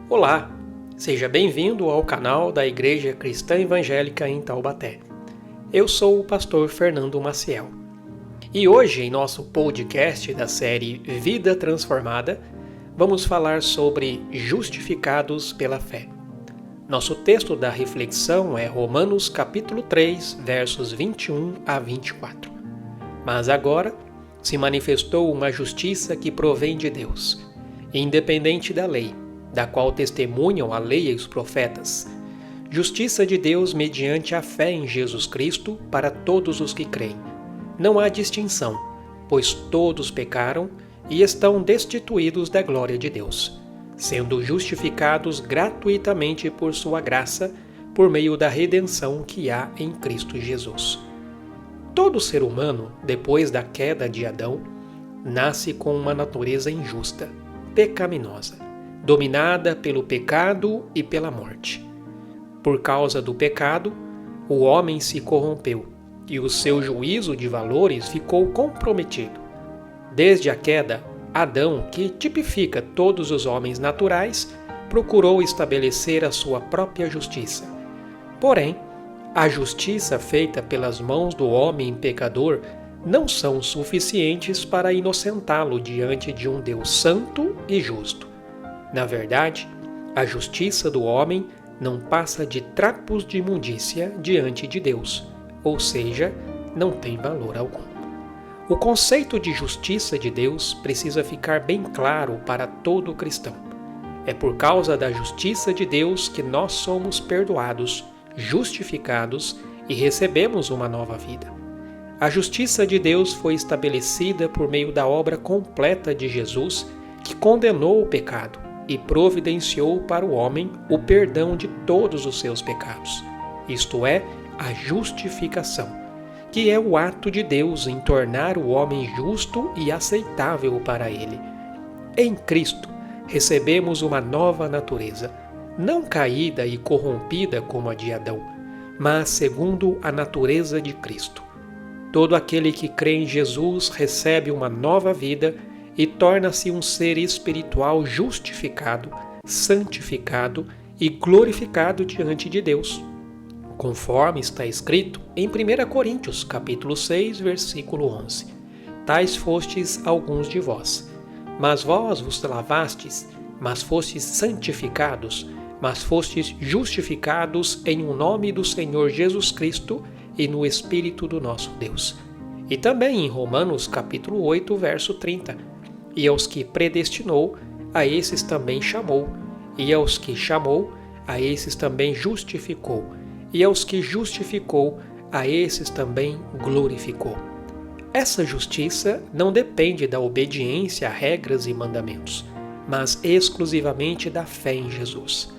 Olá, seja bem-vindo ao canal da Igreja Cristã Evangélica em Taubaté. Eu sou o pastor Fernando Maciel. E hoje, em nosso podcast da série Vida Transformada, vamos falar sobre justificados pela fé. Nosso texto da reflexão é Romanos capítulo 3, versos 21 a 24. Mas agora se manifestou uma justiça que provém de Deus, independente da lei, da qual testemunham a lei e os profetas. Justiça de Deus mediante a fé em Jesus Cristo para todos os que creem. Não há distinção, pois todos pecaram e estão destituídos da glória de Deus, sendo justificados gratuitamente por sua graça, por meio da redenção que há em Cristo Jesus. Todo ser humano, depois da queda de Adão, nasce com uma natureza injusta, pecaminosa, dominada pelo pecado e pela morte. Por causa do pecado, o homem se corrompeu e o seu juízo de valores ficou comprometido. Desde a queda, Adão, que tipifica todos os homens naturais, procurou estabelecer a sua própria justiça. Porém, a justiça feita pelas mãos do homem pecador não são suficientes para inocentá-lo diante de um Deus santo e justo. Na verdade, a justiça do homem não passa de trapos de imundícia diante de Deus, ou seja, não tem valor algum. O conceito de justiça de Deus precisa ficar bem claro para todo cristão. É por causa da justiça de Deus que nós somos perdoados, justificados e recebemos uma nova vida. A justiça de Deus foi estabelecida por meio da obra completa de Jesus, que condenou o pecado e providenciou para o homem o perdão de todos os seus pecados, isto é, a justificação, que é o ato de Deus em tornar o homem justo e aceitável para Ele. Em Cristo, recebemos uma nova natureza, não caída e corrompida como a de Adão, mas segundo a natureza de Cristo. Todo aquele que crê em Jesus recebe uma nova vida e torna-se um ser espiritual justificado, santificado e glorificado diante de Deus, conforme está escrito em 1 Coríntios, capítulo 6, versículo 11. Tais fostes alguns de vós, mas vós vos lavastes, mas fostes santificados, mas fostes justificados em o nome do Senhor Jesus Cristo e no Espírito do nosso Deus. E também em Romanos capítulo 8, verso 30. E aos que predestinou, a esses também chamou. E aos que chamou, a esses também justificou. E aos que justificou, a esses também glorificou. Essa justiça não depende da obediência a regras e mandamentos, mas exclusivamente da fé em Jesus.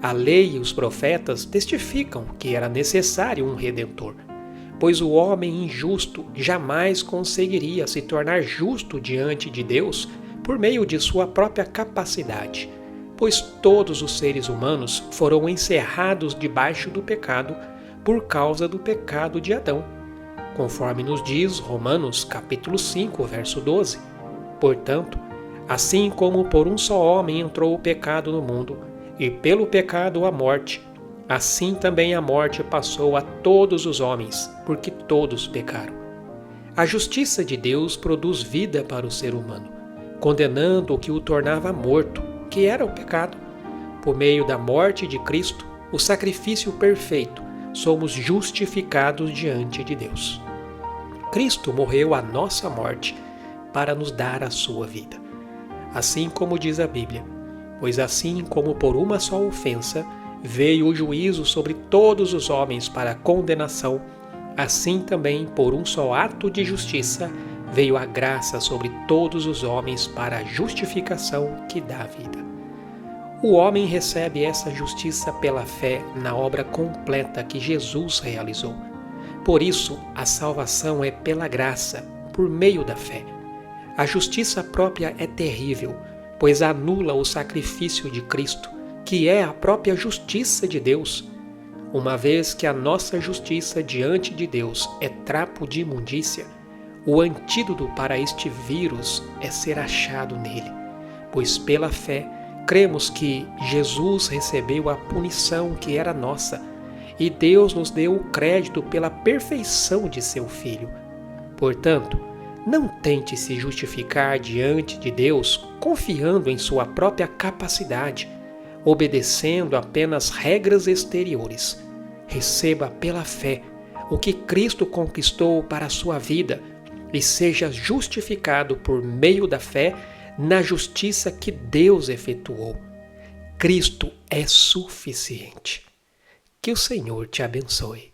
A lei e os profetas testificam que era necessário um Redentor, pois o homem injusto jamais conseguiria se tornar justo diante de Deus por meio de sua própria capacidade, pois todos os seres humanos foram encerrados debaixo do pecado por causa do pecado de Adão, conforme nos diz Romanos capítulo 5, verso 12. Portanto, assim como por um só homem entrou o pecado no mundo, e pelo pecado a morte, assim também a morte passou a todos os homens, porque todos pecaram. A justiça de Deus produz vida para o ser humano, condenando o que o tornava morto, que era o pecado. Por meio da morte de Cristo, o sacrifício perfeito, somos justificados diante de Deus. Cristo morreu a nossa morte para nos dar a sua vida. Assim como diz a Bíblia, pois assim como por uma só ofensa veio o juízo sobre todos os homens para condenação, assim também por um só ato de justiça veio a graça sobre todos os homens para a justificação que dá vida. O homem recebe essa justiça pela fé na obra completa que Jesus realizou. Por isso, a salvação é pela graça, por meio da fé. A justiça própria é terrível, pois anula o sacrifício de Cristo, que é a própria justiça de Deus. Uma vez que a nossa justiça diante de Deus é trapo de imundícia, o antídoto para este vírus é ser achado nele, pois pela fé cremos que Jesus recebeu a punição que era nossa e Deus nos deu o crédito pela perfeição de seu Filho. Portanto, não tente se justificar diante de Deus confiando em sua própria capacidade, obedecendo apenas regras exteriores. Receba pela fé o que Cristo conquistou para a sua vida e seja justificado por meio da fé na justiça que Deus efetuou. Cristo é suficiente. Que o Senhor te abençoe.